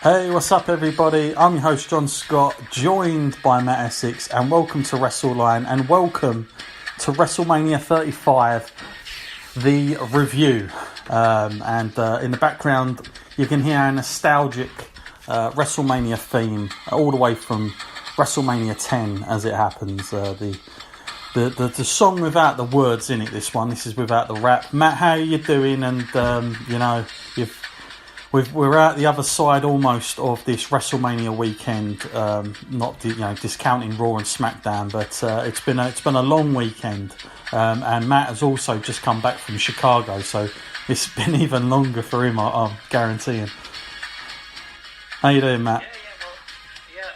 Hey, what's up everybody? I'm your host John Scott, joined by Matt Essex, and welcome to WrestleLine and welcome to WrestleMania 35, the review. In the background you can hear a nostalgic WrestleMania theme all the way from WrestleMania 10 as it happens. The song without the words in it, this is without the rap. Matt, how are you doing? And we're at the other side almost of this WrestleMania weekend. Not discounting Raw and SmackDown, but it's been a long weekend. And Matt has also just come back from Chicago, so it's been even longer for him. I'm guaranteeing. How you doing, Matt?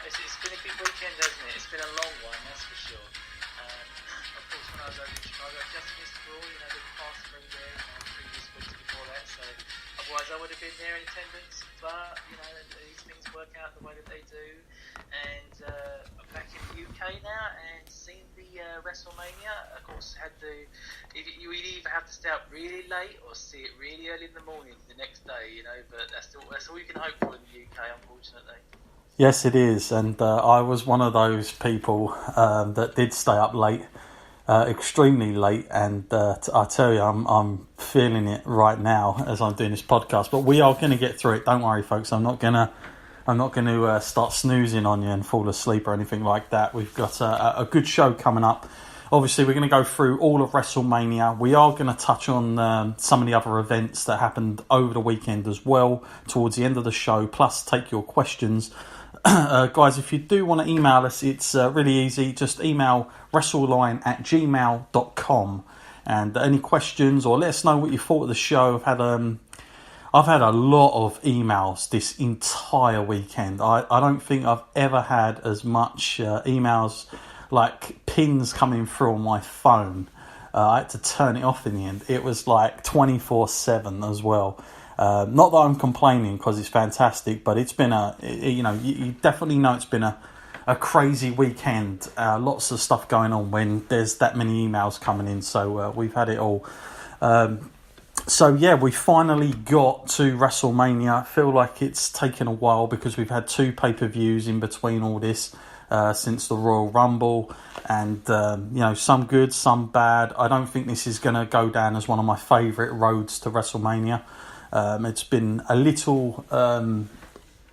It's been a big weekend, hasn't it? It's been a long one, that's for sure. Of course, when I was over in Chicago, I just missed Raw, the past 3 days, previous weeks before that, so otherwise I would have been there in attendance, but, these things work out the way that they do, and I'm back in the UK now, and seen the WrestleMania. Of course, you either have to stay up really late or see it really early in the morning the next day, but that's all you can hope for in the UK, unfortunately. Yes, it is, and I was one of those people that did stay up late, extremely late, and I tell you, I'm feeling it right now as I'm doing this podcast. But we are going to get through it. Don't worry, folks. I'm not gonna start snoozing on you and fall asleep or anything like that. We've got a good show coming up. Obviously, we're going to go through all of WrestleMania. We are going to touch on some of the other events that happened over the weekend as well towards the end of the show, plus take your questions. Guys, if you do want to email us, it's really easy. Just email wrestleline@gmail.com and any questions, or let us know what you thought of the show. I've had a lot of emails this entire weekend. I don't think I've ever had as much emails, like pins coming through on my phone. I had to turn it off in the end. It was like 24/7 as well. Not that I'm complaining, because it's fantastic, but it's been you definitely know it's been a crazy weekend. Lots of stuff going on when there's that many emails coming in. So we've had it all. We finally got to WrestleMania. I feel like it's taken a while because we've had 2 pay-per-views in between all this since the Royal Rumble, and some good, some bad. I don't think this is going to go down as one of my favourite roads to WrestleMania. It's been a little on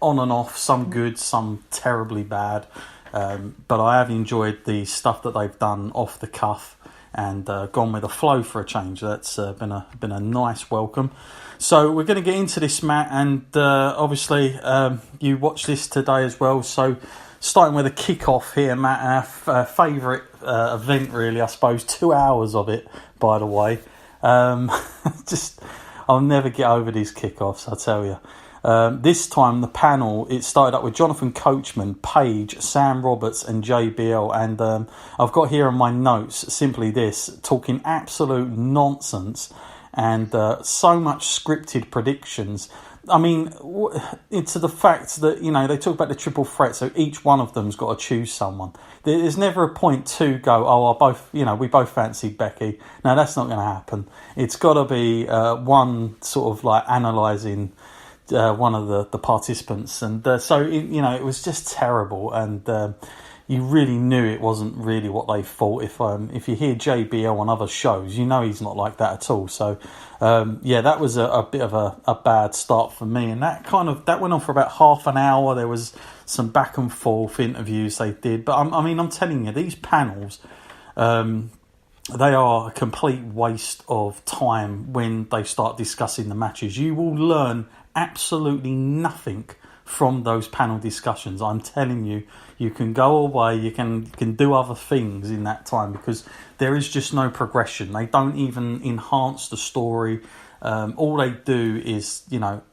and off, some good, some terribly bad, but I have enjoyed the stuff that they've done off the cuff and gone with the flow for a change. That's been a nice welcome. So we're going to get into this, Matt, and obviously you watched this today as well. So starting with a kick-off here, Matt, our favourite event really, I suppose, 2 hours of it, by the way. I'll never get over these kickoffs, I tell you. This time, the panel, it started up with Jonathan Coachman, Paige, Sam Roberts and JBL. And I've got here in my notes simply this, talking absolute nonsense and so much scripted predictions. I mean, into the fact that, they talk about the triple threat, so each one of them's got to choose someone. There's never a point to go, we both fancied Becky. No, that's not going to happen. It's got to be one sort of like analysing one of the participants. And it was just terrible. And you really knew it wasn't really what they thought. If you hear JBL on other shows, he's not like that at all. So that was a bit of a bad start for me, and that went on for about half an hour. There was some back and forth interviews they did, but I'm telling you, these panels, they are a complete waste of time when they start discussing the matches. You will learn absolutely nothing from those panel discussions. I'm telling you, you can go away, you can do other things in that time, because there is just no progression. They don't even enhance the story. All they do is,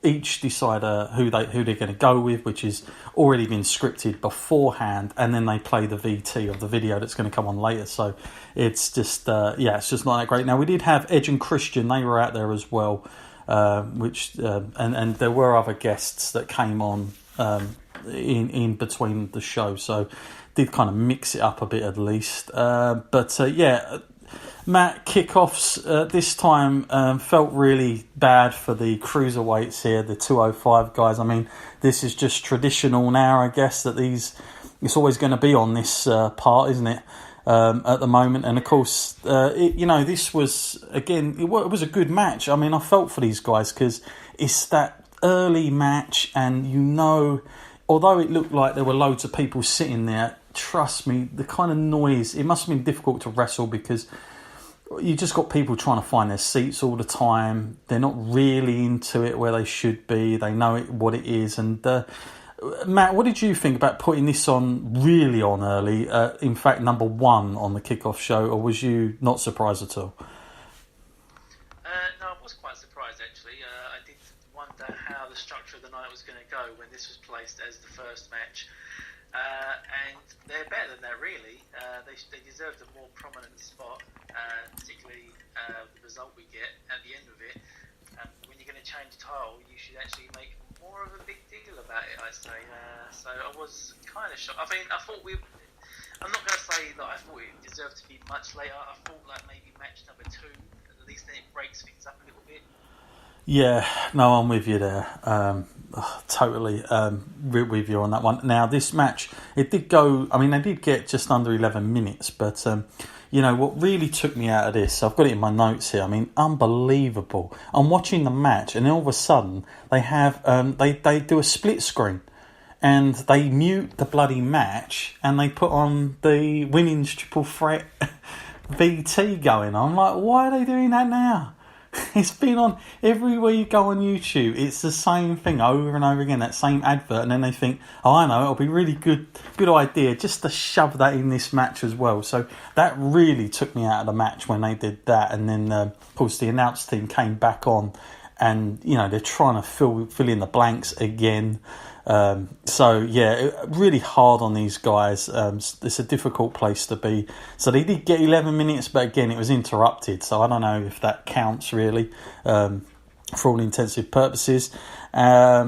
each decide who they're going to go with, which is already been scripted beforehand, and then they play the VT of the video that's going to come on later. So it's just, it's just not that great. Now, we did have Edge and Christian, they were out there as well, and there were other guests that came on in between the show, so did kind of mix it up a bit at least. Matt, kickoffs this time felt really bad for the cruiserweights here, the 205 guys. I mean, this is just traditional now, I guess, that it's always going to be on this part, isn't it? At the moment, and of course, this was again. It was a good match. I mean, I felt for these guys because it's that early match, and although it looked like there were loads of people sitting there, trust me, the kind of noise. It must have been difficult to wrestle because you just got people trying to find their seats all the time. They're not really into it where they should be. They know what it is, and. Matt, what did you think about putting this really on early? In fact, number one on the kickoff show, or was you not surprised at all? No, I was quite surprised actually. I did wonder how the structure of the night was going to go when this was placed as the first match. And they're better than that, really. They deserved a more prominent spot, particularly the result we get at the end of it. When you're going to change the title, you should actually make more of a big deal about it, I'd say. So I was kind of shocked. I mean, I'm not going to say that I thought it deserved to be much later. I thought like maybe match number 2, at least then it breaks things up a little bit. Yeah, no, I'm with you there. Totally with you on that one. Now, this match, it did go, I mean, they did get just under 11 minutes, but, what really took me out of this, I've got it in my notes here, I mean, unbelievable. I'm watching the match, and then all of a sudden, they have, they do a split screen, and they mute the bloody match, and they put on the women's triple threat VT going on. I'm like, why are they doing that now? It's been on everywhere you go on YouTube. It's the same thing over and over again, that same advert, and then they think, oh, I know, it'll be really good idea just to shove that in this match as well. So that really took me out of the match when they did that. And then, of course, the announce team came back on, and they're trying to fill in the blanks again. Really hard on these guys. It's a difficult place to be. So they did get 11 minutes, but again, it was interrupted. So I don't know if that counts really, for all intensive purposes. I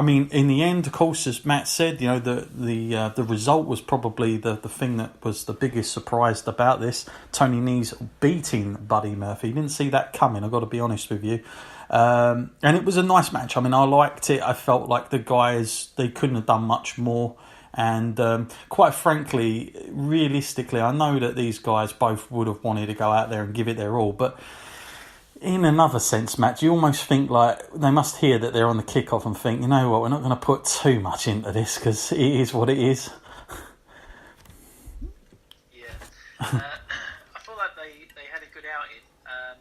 mean, in the end, of course, as Matt said, the result was probably the thing that was the biggest surprise about this. Tony Nese beating Buddy Murphy. Didn't see that coming, I've got to be honest with you. And it was a nice match. I mean, I liked it. I felt like the guys, they couldn't have done much more. And quite frankly, realistically, I know that these guys both would have wanted to go out there and give it their all. But in another sense, Matt, you almost think like they must hear that they're on the kickoff and think, you know what, we're not going to put too much into this because it is what it is. Yeah. I feel like they had a good outing.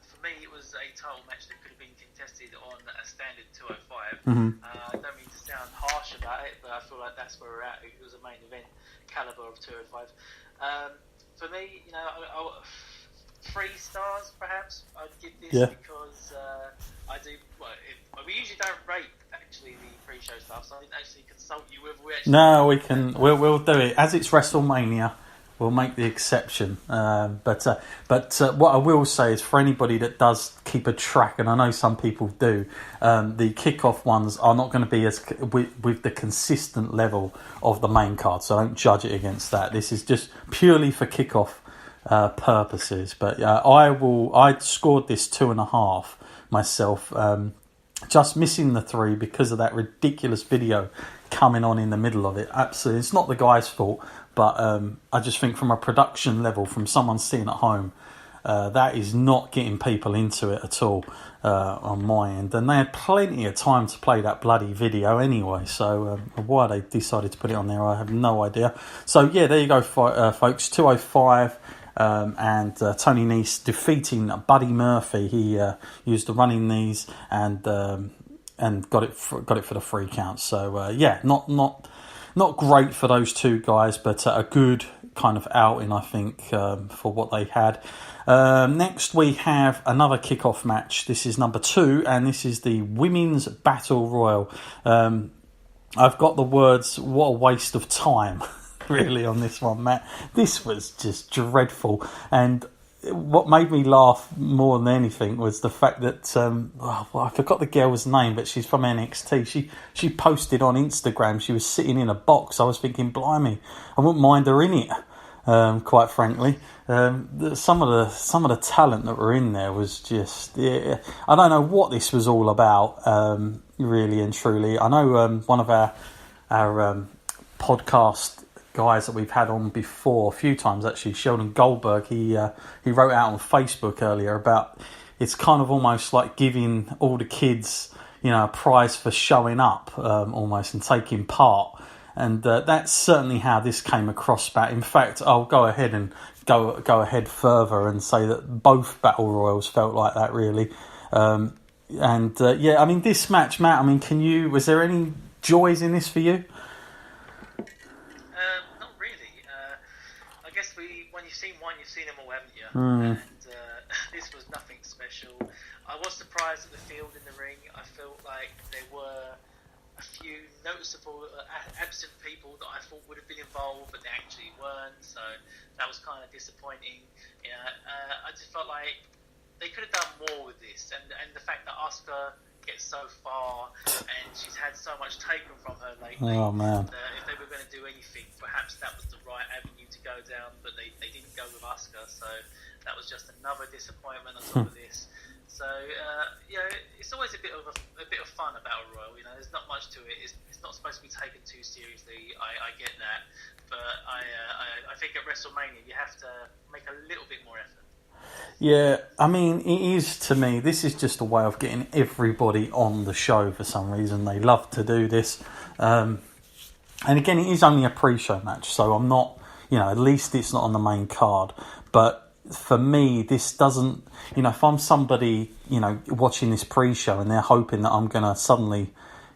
For me, it was a title match that could have been contested on a standard 205. Mm-hmm. I don't mean to sound harsh about it, but I feel like that's where we're at. It was a main event caliber of 205. For me, 3 stars perhaps I'd give this, because I do. We usually don't rate actually the pre-show stuff, so I didn't actually consult you whether we actually. No, we can. We'll do it as it's WrestleMania. We'll make the exception. But what I will say is, for anybody that does keep a track, and I know some people do, the kickoff ones are not going to be as with the consistent level of the main card. So don't judge it against that. This is just purely for kickoff purposes. But I scored this 2.5 myself. Just missing the 3 because of that ridiculous video coming on in the middle of it. Absolutely, it's not the guy's fault. But I just think from a production level, from someone sitting at home, that is not getting people into it at all on my end. And they had plenty of time to play that bloody video anyway. So why they decided to put it on there, I have no idea. So yeah, there you go, folks. 205 and Tony Nese defeating Buddy Murphy. He used the running knees and got it for the 3 count. So not great for those 2 guys, but a good kind of outing, I think, for what they had. Next, we have another kickoff match. This is number 2, and this is the Women's Battle Royal. I've got the words, what a waste of time, really, on this one, Matt. This was just dreadful. And what made me laugh more than anything was the fact that I forgot the girl's name, but she's from NXT. She posted on Instagram she was sitting in a box. I was thinking, blimey, I wouldn't mind her in it. quite frankly. Some of the talent that were in there was just, yeah, I don't know what this was all about, really and truly. I know one of our podcast guys that we've had on before a few times, actually, Sheldon Goldberg, he wrote out on Facebook earlier about it's kind of almost like giving all the kids, a prize for showing up, almost, and taking part. And that's certainly how this came across. In fact, I'll go ahead and go ahead further and say that both Battle Royals felt like that, really. Yeah, I mean, this match, Matt, I mean, was there any joys in this for you? Not really. I guess when you've seen one, you've seen them all, haven't you? Mm. And this was nothing special. I was surprised at the field in the ring. I felt like there were a few noticeable absent people that I thought would have been involved, but they actually weren't. So that was kind of disappointing. I just felt like they could have done more with this, and the fact that Asuka gets so far and she's had so much taken from her lately. Oh man! If they were going to do anything, perhaps that was the right avenue to go down, but they didn't go with Asuka, so that was just another disappointment on top of this. So it's always a bit of fun about a Royal. There's not much to it. It's not supposed to be taken too seriously. I get that, but I think at WrestleMania you have to make a little bit more effort. Yeah, I mean, it is, to me, this is just a way of getting everybody on the show for some reason. They love to do this. And again, it is only a pre-show match, so I'm not, at least it's not on the main card. But for me, this doesn't, if I'm somebody, watching this pre-show and they're hoping that I'm going to suddenly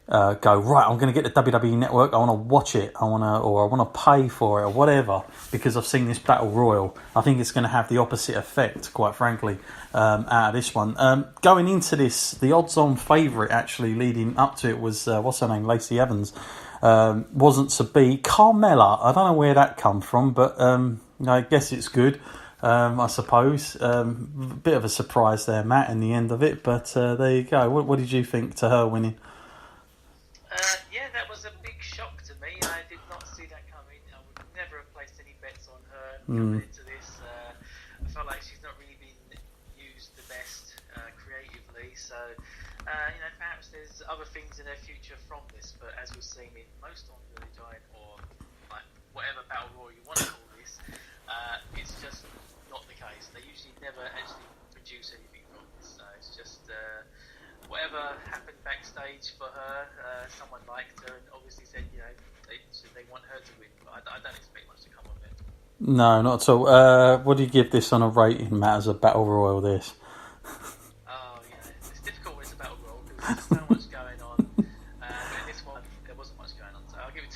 go, right, I'm going to get the WWE Network, I want to watch it, I want to pay for it or whatever, because I've seen this Battle Royal, I think it's going to have the opposite effect, quite frankly, out of this one. Going into this, the odds-on favourite actually leading up to it was, what's her name, Lacey Evans, wasn't to be. Carmella, I don't know where that come from, but I guess it's good. I suppose. Bit of a surprise there, Matt, in the end of it, but there you go. What did you think to her winning? That was a big shock to me. I did not see that coming. I would never have placed any bets on her coming into this. I felt like she's not really been used the best creatively, so perhaps there's other things in her future from this, but as we've seen in most on the Giant or like whatever Battle Royal you want to call this, it's just not the case. They usually never actually produce anything from this, so it's just whatever happened backstage for her, someone liked her and obviously said, they want her to win, but I don't expect much to come of it. No, not at all. What do you give this on a rating, Matt, as a Battle Royal, this? It's difficult when it's a Battle Royal because there's so much going on, but in this one, there wasn't much going on, so I'll give it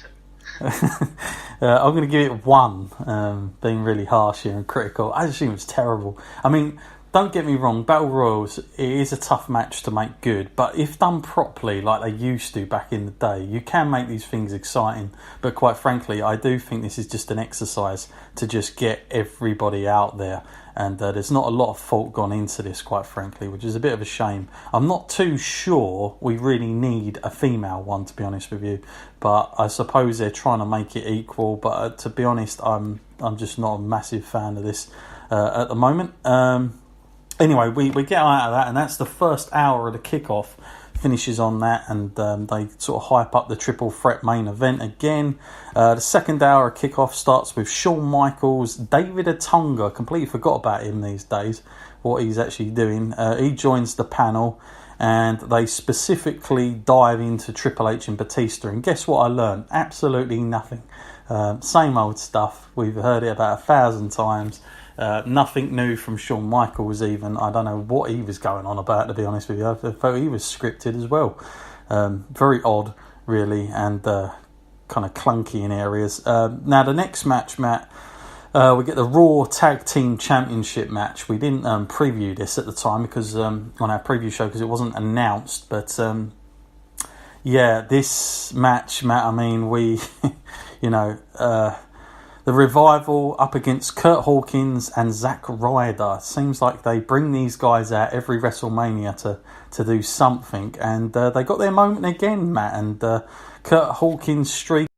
2. I'm going to give it 1, being really harsh here and critical. I just think it was terrible. I mean, don't get me wrong, Battle Royals, it is a tough match to make good, but if done properly, like they used to back in the day, you can make these things exciting. But quite frankly, I do think this is just an exercise to just get everybody out there, and there's not a lot of thought gone into this, quite frankly, which is a bit of a shame. I'm not too sure we really need a female one, to be honest with you, but I suppose they're trying to make it equal, but to be honest, I'm just not a massive fan of this at the moment. Anyway, we get out of that, and that's the first hour of the kickoff. Finishes on that, and they sort of hype up the triple threat main event again. The second hour of kickoff starts with Shawn Michaels, David Otunga. Completely forgot about him these days, what he's actually doing. He joins the panel, and they specifically dive into Triple H and Batista. And guess what I learned? Absolutely nothing. Same old stuff. We've heard it about 1,000 times. Nothing new from Shawn Michaels even. I don't know what he was going on about, to be honest with you. I thought he was scripted as well. Very odd, really, and kind of clunky in areas. Now, the next match, Matt, we get the Raw Tag Team Championship match. We didn't preview this at the time because on our preview show because it wasn't announced. But this match, Matt, I mean, we, the Revival up against Kurt Hawkins and Zack Ryder. Seems like they bring these guys out every WrestleMania to do something. And they got their moment again, Matt. And Kurt Hawkins' streak